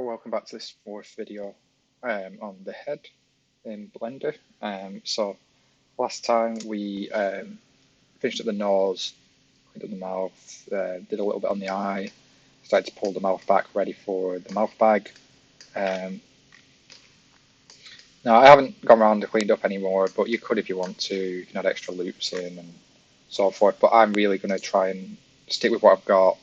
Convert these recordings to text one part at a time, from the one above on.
Well, welcome back to this fourth video on the head in Blender. So last time we finished up the nose, cleaned up the mouth, did a little bit on the eye, started to pull the mouth back ready for the mouth bag. Now I haven't gone around and cleaned up anymore, but you could if you want to. You can add extra loops in and so forth, but I'm really going to try and stick with what I've got,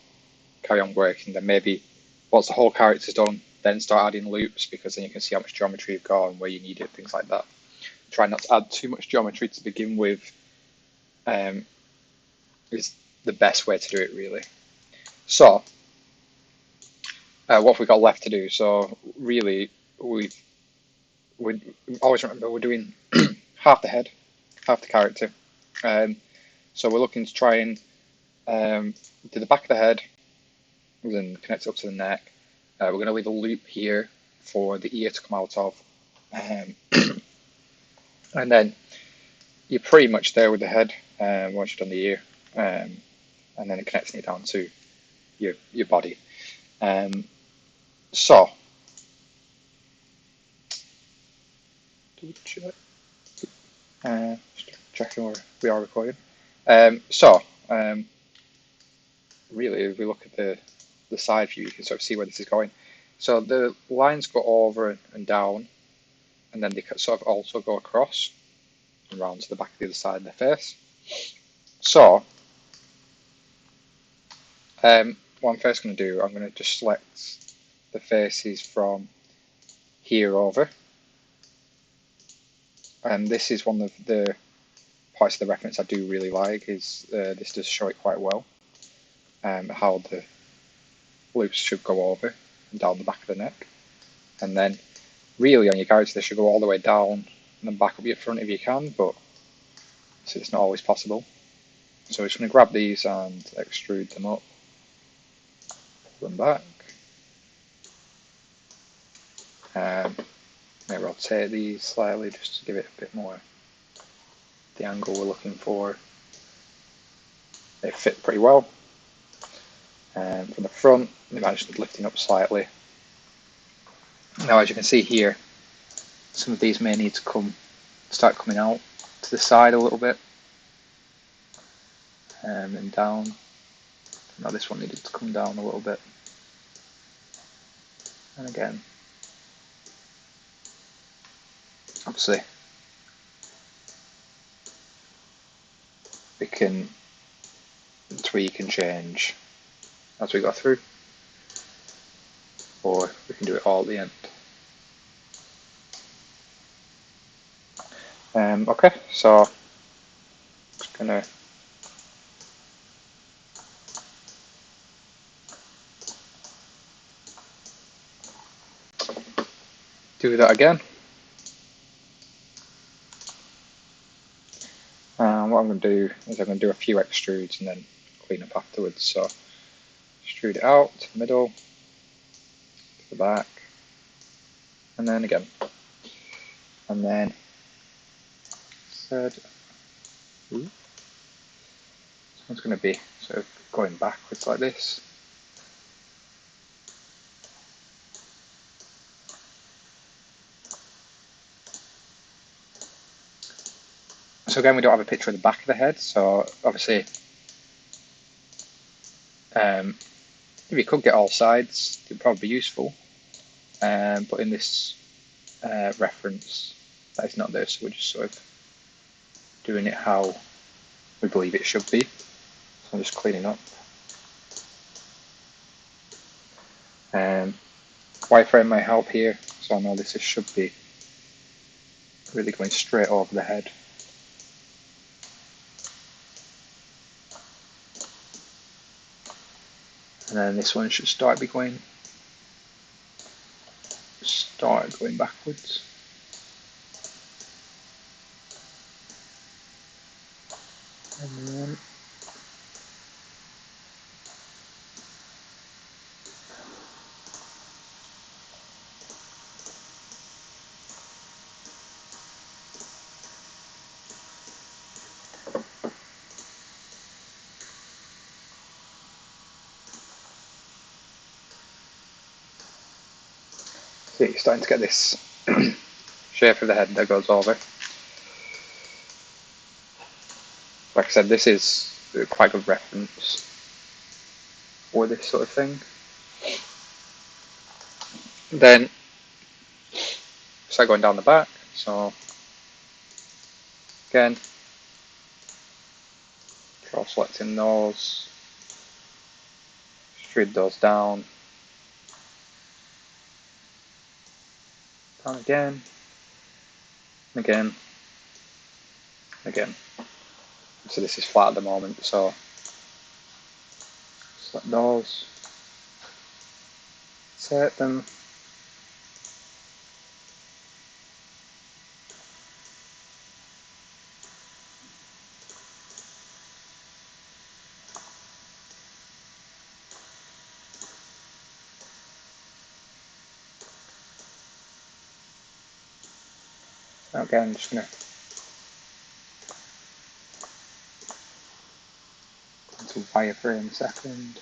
carry on working, then maybe once the whole character's done, then start adding loops, because then you can see how much geometry you've got and where you need it, things like that. Try not to add too much geometry to begin with is the best way to do it, really. So, what have we got left to do? So, really, we always remember we're doing half the head, half the character. So we're looking to try and do the back of the head, then connect it up to the neck. We're going to leave a loop here for the ear to come out of. And then you're pretty much there with the head once you've done the ear, and then connecting it down to your body. So, checking where we are recording. Really, if we look at the side view, you can sort of see where this is going. So the lines go over and down, and then they sort of also go across and round to the back of the other side of the face. So, what I'm first going to do, I'm going to just select the faces from here over. And this is one of the parts of the reference I do really like, is this does show it quite well, how the loops should go over and down the back of the neck. And then really on your character they should go all the way down and then back up your front if you can, but so it's not always possible. So we're just going to grab these and extrude them up, pull them back. Maybe rotate these slightly just to give it a bit more the angle we're looking for. They fit pretty well. From the front, they managed to lifting up slightly. Now, as you can see here, some of these may need to start coming out to the side a little bit, and down. Now this one needed to come down a little bit, and again. Obviously, we can tweak and change as we go through, or we can do it all at the end. Okay, so just gonna do that again. What I'm going to do is I'm going to do a few extrudes and then clean up afterwards. So extrude it out to the middle, to the back, and then again. And then this one's going to be sort of going backwards like this. So again, we don't have a picture of the back of the head, so obviously if you could get all sides, it would probably be useful. But in this reference, that is not there, so we're just sort of doing it how we believe it should be. So I'm just cleaning up. Wireframe may help here, so I know this should be really going straight over the head. And then this one should start going backwards. And then See, you're starting to get this shape of the head that goes over. Like I said, this is quite a good reference for this sort of thing. Then start going down the back. So again, draw selecting those, extrude those down again, again, again. So this is flat at the moment, so select those, set them, again, just going to go to wireframe second.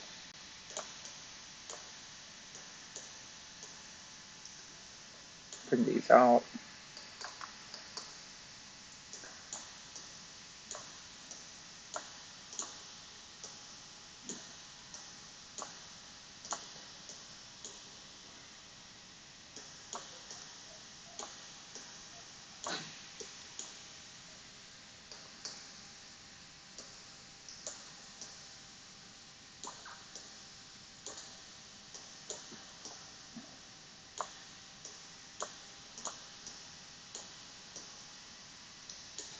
Bring these out.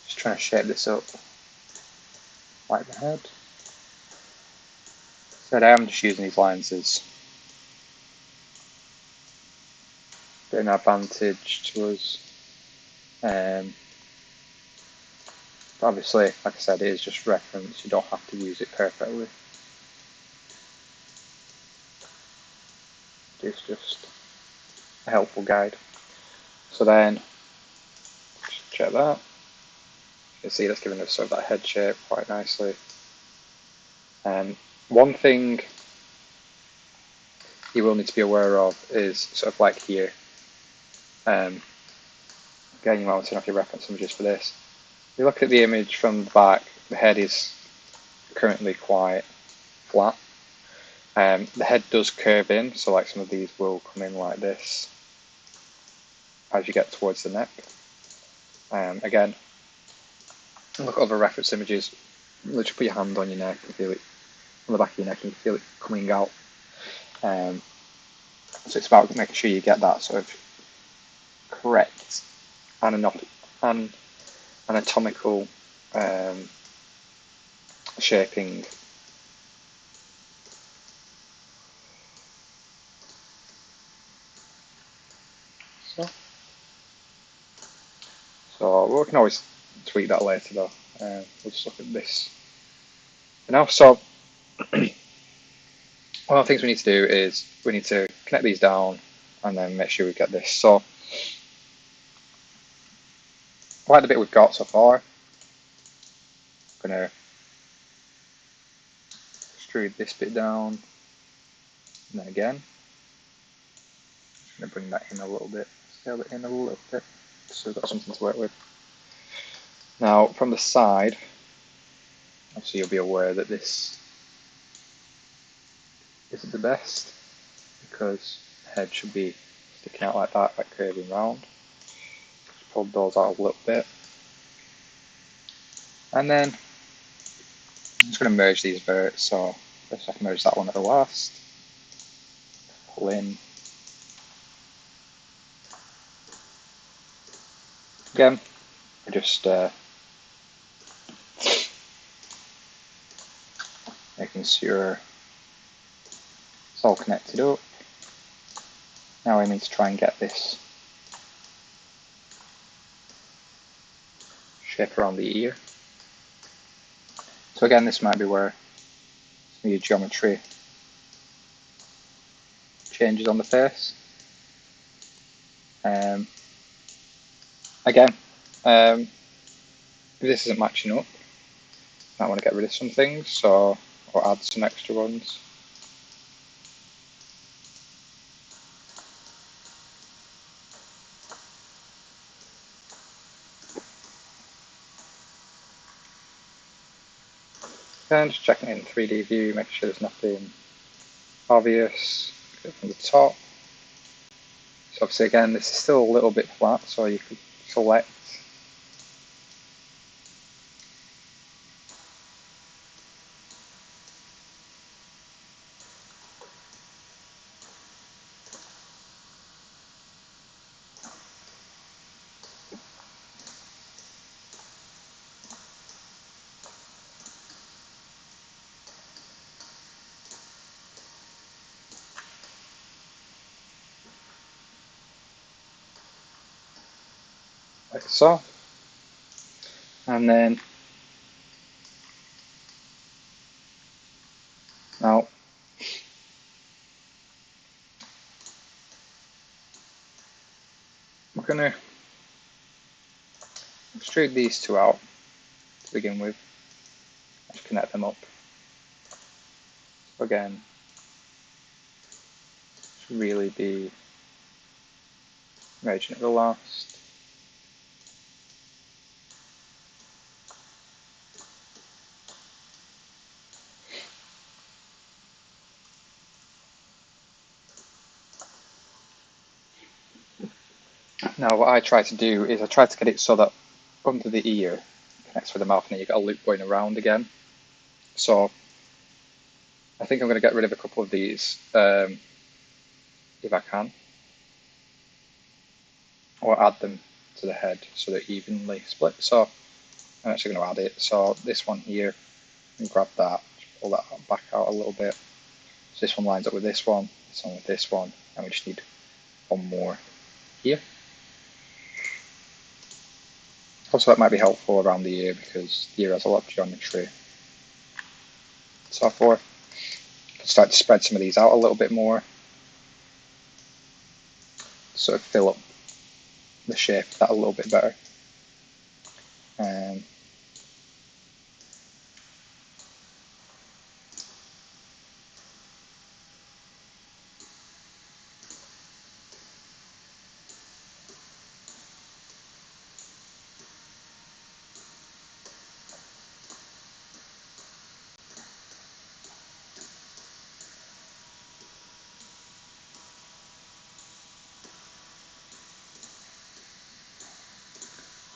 Just trying to shape this up like the head. So I am just using these lines as a bit of an advantage to us. But obviously, like I said, it is just reference. You don't have to use it perfectly. It's just a helpful guide. So then, just check that. You can see that's giving us sort of that head shape quite nicely. One thing you will need to be aware of is sort of like here. Again, you might want to turn off your reference images for this. If you look at the image from the back, the head is currently quite flat. The head does curve in, so like some of these will come in like this as you get towards the neck. Again, look at other reference images. Literally put your hand on your neck and feel it on the back of your neck, and you feel it coming out. So it's about making sure you get that sort of correct anatomical shaping. So we can always tweak that later though. We'll just look at this for now. So one of the things we need to do is we need to connect these down and then make sure we get this. So I like the bit we've got so far. I'm going to extrude this bit down, and then again. I'm going to bring that in a little bit, scale it in a little bit, so we've got something to work with. Now from the side, obviously you'll be aware that this isn't the best, because the head should be sticking out like that, like curving round. Just pull those out a little bit. And then I'm just going to merge these verts, so first I can merge that one at the last. Pull in. Again, just making sure it's all connected up. Now I need to try and get this shape around the ear. So again, this might be where some of your geometry changes on the face. Again, if this isn't matching up, I might want to get rid of some things, so or add some extra ones. Again, just checking in 3D view, make sure there's nothing obvious. Go from the top. So obviously again, this is still a little bit flat, so you could select like so. And then now we're going to extrude these two out to begin with. Just connect them up. So again, should really be merging at the last. Now what I try to do is I try to get it so that under the ear connects with the mouth, and then you get a loop going around again. So I think I'm going to get rid of a couple of these if I can, or add them to the head so they're evenly split. So I'm actually going to add it. So this one here, and grab that, pull that back out a little bit. So this one lines up with this one with this one, and we just need one more here. Also, that might be helpful around the ear because the ear has a lot of geometry. So forth. Start to spread some of these out a little bit more, sort of fill up the shape of that a little bit better.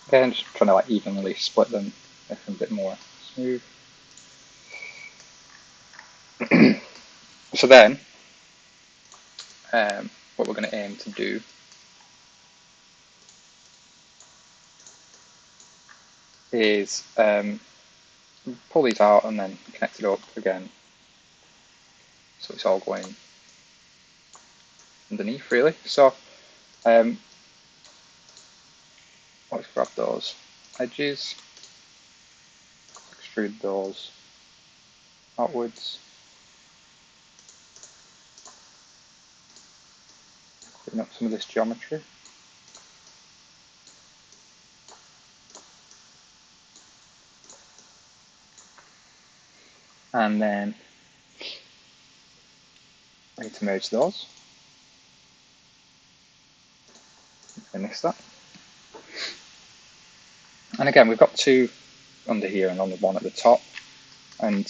Again, just trying to like evenly split them, make them a bit more smooth. So then, what we're going to aim to do is pull these out and then connect it up again, so it's all going underneath really. So let's grab those edges, extrude those outwards, clean up some of this geometry. And then I need to merge those. Finish that. And again, we've got two under here and only one at the top. And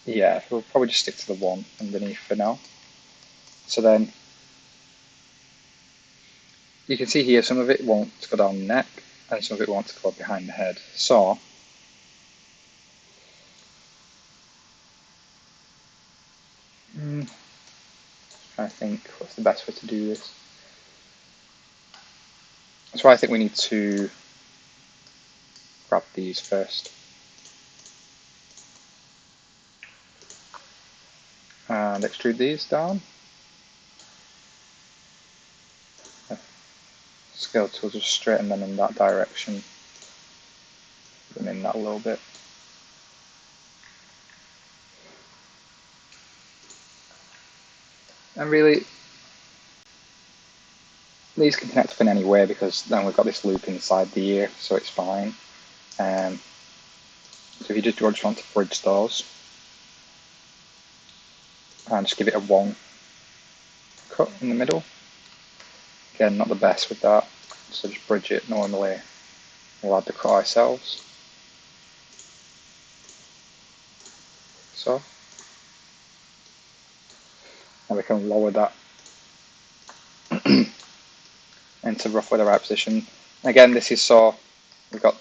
yeah, we'll probably just stick to the one underneath for now. So then you can see here some of it won't go down the neck and some of it wants to go behind the head. So I think what's the best way to do this. That's why I think we need to grab these first. And extrude these down. Scale tool, just straighten them in that direction. Put them in that a little bit. And really, these can connect up in any way because then we've got this loop inside the ear, so it's fine. So if you just want to bridge those, and just give it a one cut in the middle. Again, not the best with that, so just bridge it normally. We'll add the cut ourselves. so. And we can lower that into roughly the right position. Again, this is so we've got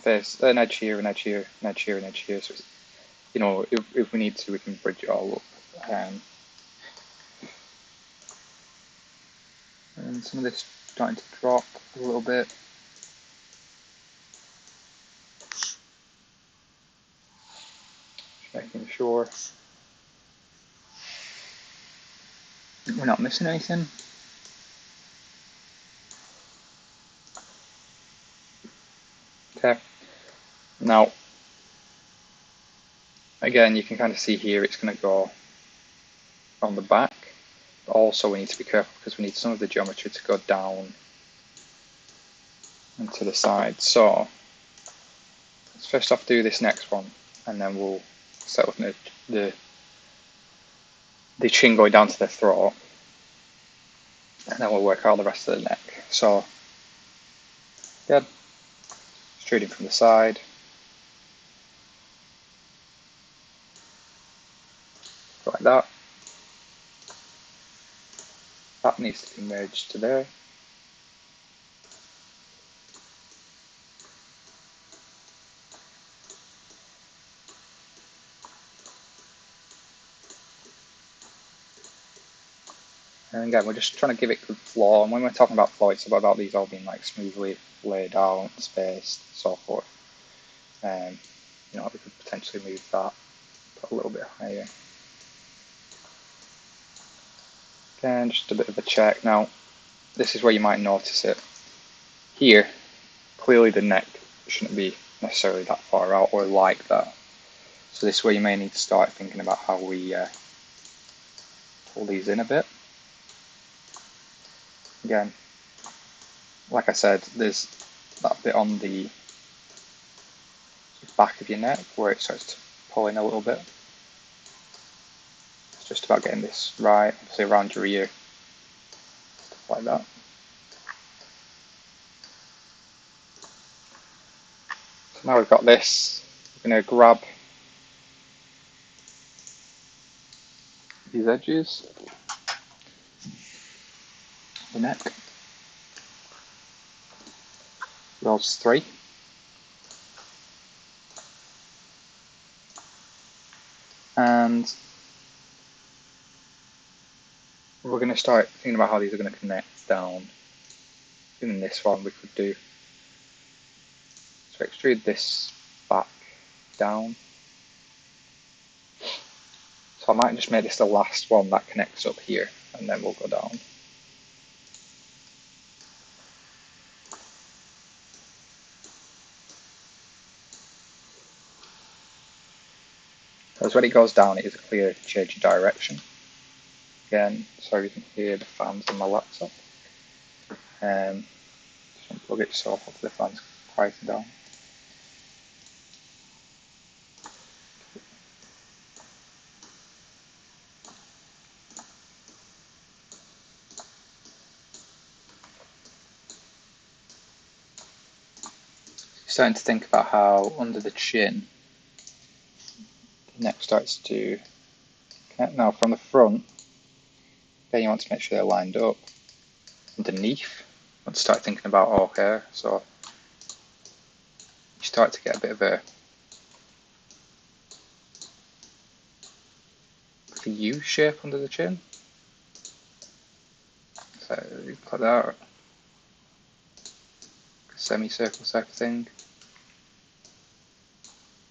an edge here, an edge here, an edge here, an edge here. So, you know, if we need to, we can bridge it all up. And some of this starting to drop a little bit. Just making sure we're not missing anything. Okay. Now, again, you can kind of see here it's going to go on the back. But also, we need to be careful because we need some of the geometry to go down and to the side. So, let's first off do this next one, and then we'll set up the chin going down to the throat, and then we'll work out the rest of the neck. So, yeah, extruding from the side. Like that. That needs to be merged to there. And again, we're just trying to give it good flow. And when we're talking about flow, it's about these all being like smoothly laid out, spaced, so forth. You know, we could potentially move that a little bit higher. Again, just a bit of a check. Now, this is where you might notice it. Here, clearly the neck shouldn't be necessarily that far out or like that. So this is where you may need to start thinking about how we pull these in a bit. Again, like I said, there's that bit on the back of your neck where it starts to pull in a little bit. It's just about getting this right, obviously around your ear, stuff like that. So now we've got this, we're going to grab these edges, the neck, those three. And we're going to start thinking about how these are going to connect down. In this one we could do, so extrude this back down. So I might just make this the last one that connects up here, and then we'll go down. Because when it goes down, it is a clear change of direction. Again, so you can hear the fans on my laptop. Just unplug it so hopefully the fans quieten down. Starting to think about how under the chin, the neck starts to connect. Now from the front, then you want to make sure they're lined up. Underneath, you want to start thinking about okay, so you start to get a bit of a U shape under the chin. So you put that, semicircle type of thing.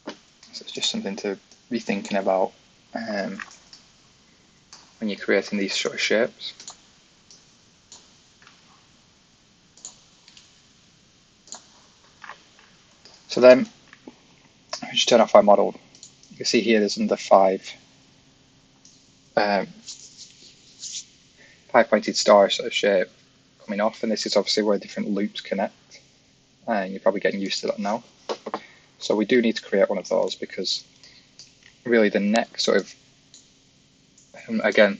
So it's just something to be thinking about when you're creating these sort of shapes. So then, if we just turn off our model, you can see here there's another five pointed star sort of shape coming off, and this is obviously where different loops connect, and you're probably getting used to that now. So we do need to create one of those because really the neck sort of, again,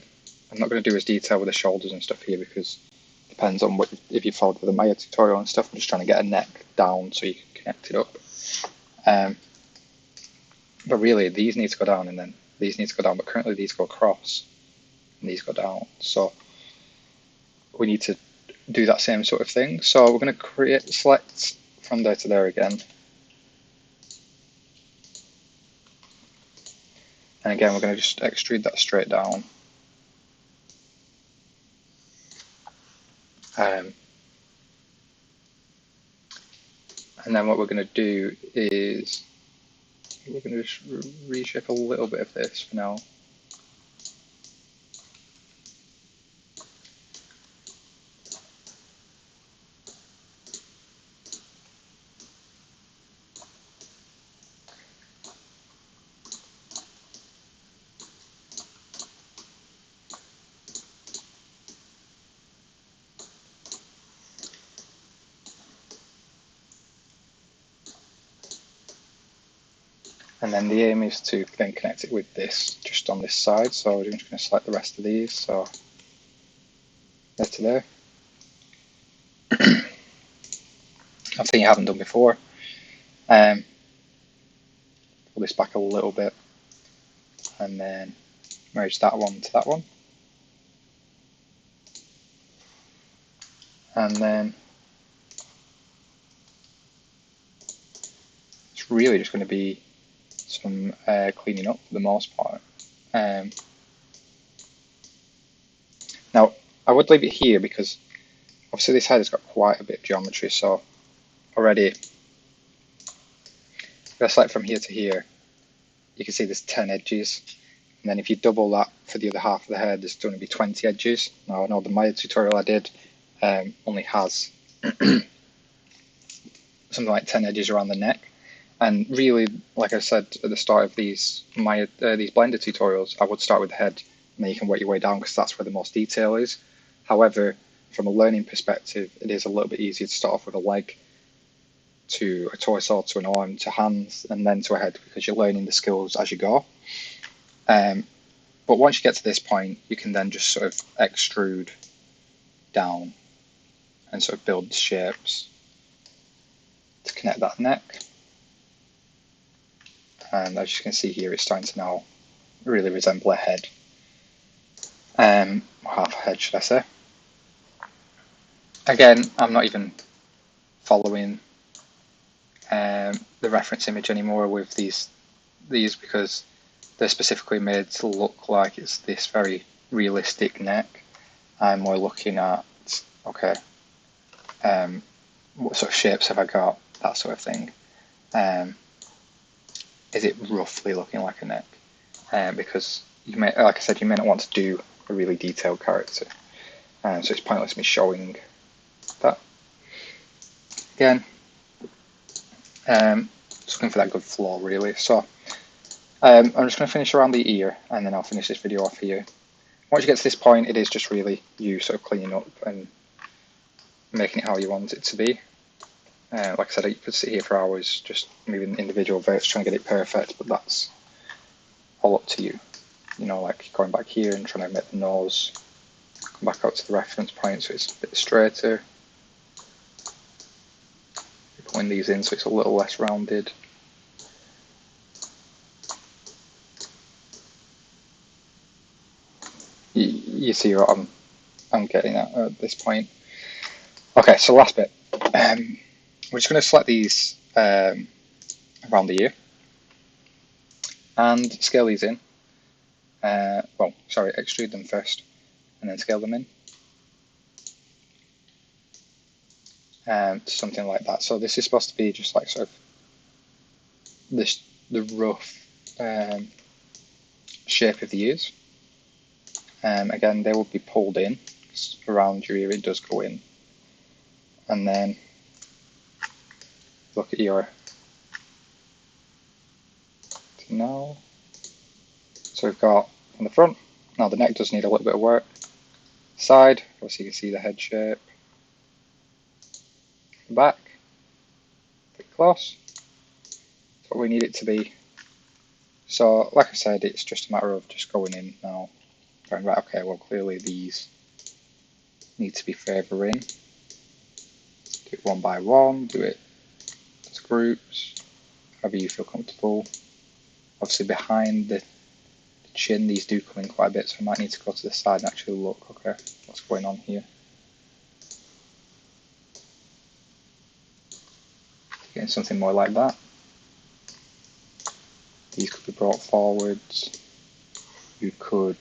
I'm not going to do as detail with the shoulders and stuff here because it depends on what, if you followed the Maya tutorial and stuff. I'm just trying to get a neck down so you can connect it up. But really, these need to go down, and then these need to go down. But currently, these go across, and these go down. So we need to do that same sort of thing. So we're going to select from there to there again. And again, we're going to just extrude that straight down. And then what we're going to do is we're going to just reshape a little bit of this for now. And then the aim is to then connect it with this just on this side. So we're just going to select the rest of these. So there to there. I think you haven't done before. Pull this back a little bit and then merge that one to that one. And then it's really just going to be some cleaning up for the most part. Now, I would leave it here because obviously this head has got quite a bit of geometry, so already, if I select from here to here, you can see there's 10 edges. And then if you double that for the other half of the head, there's going to be 20 edges. Now, I know the Maya tutorial I did only has something like 10 edges around the neck. And really, like I said at the start of these Blender tutorials, I would start with the head, and then you can work your way down because that's where the most detail is. However, from a learning perspective, it is a little bit easier to start off with a leg, to a torso, to an arm, to hands, and then to a head because you're learning the skills as you go. But once you get to this point, you can then just sort of extrude down and sort of build shapes to connect that neck. And as you can see here, it's starting to now really resemble a head. Half a head, should I say. Again, I'm not even following the reference image anymore with these because they're specifically made to look like it's this very realistic neck. I'm more looking at, okay, what sort of shapes have I got, that sort of thing. Is it roughly looking like a neck? Because you may, like I said, you may not want to do a really detailed character, so it's pointless me showing that. Again, just looking for that good flow really. So I'm just going to finish around the ear, and then I'll finish this video off here. Once you get to this point, it is just really you sort of cleaning up and making it how you want it to be. Like I said, you could sit here for hours just moving individual bits, trying to get it perfect, but that's all up to you. You know, like going back here and trying to make the nose come back out to the reference point so it's a bit straighter. Pulling these in so it's a little less rounded. You see what I'm getting at this point. Okay, so last bit. We're just going to select these around the ear and scale these in. Well, sorry, extrude them first and then scale them in. Something like that. So this is supposed to be just like sort of the rough shape of the ears. Again, they will be pulled in around your ear. It does go in, and then look at your now. So we've got on the front. Now the neck does need a little bit of work. Side, obviously you can see the head shape. The back, pretty close. That's what we need it to be. So, like I said, it's just a matter of just going in now. Going, right, okay, well clearly these need to be further in. Do it one by one, do it as groups, however you feel comfortable. Obviously behind the chin, these do come in quite a bit, so I might need to go to the side and actually look, okay, what's going on here. Getting something more like that. These could be brought forwards. You could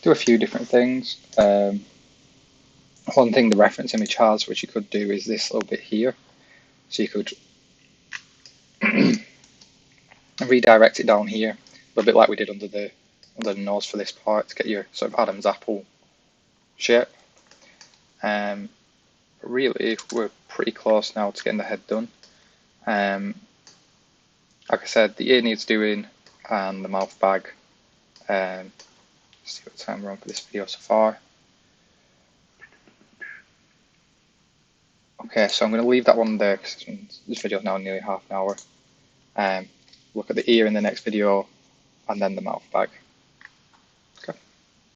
do a few different things. One thing the reference image has, which you could do, is this little bit here. So you could redirect it down here, a bit like we did under the nose for this part, to get your sort of Adam's apple shape. Really, we're pretty close now to getting the head done. Like I said, the ear needs doing, and the mouth bag. Let's see what time we're on for this video so far. Okay, so I'm going to leave that one there because this video is now nearly half an hour. Look at the ear in the next video, and then the mouth bag.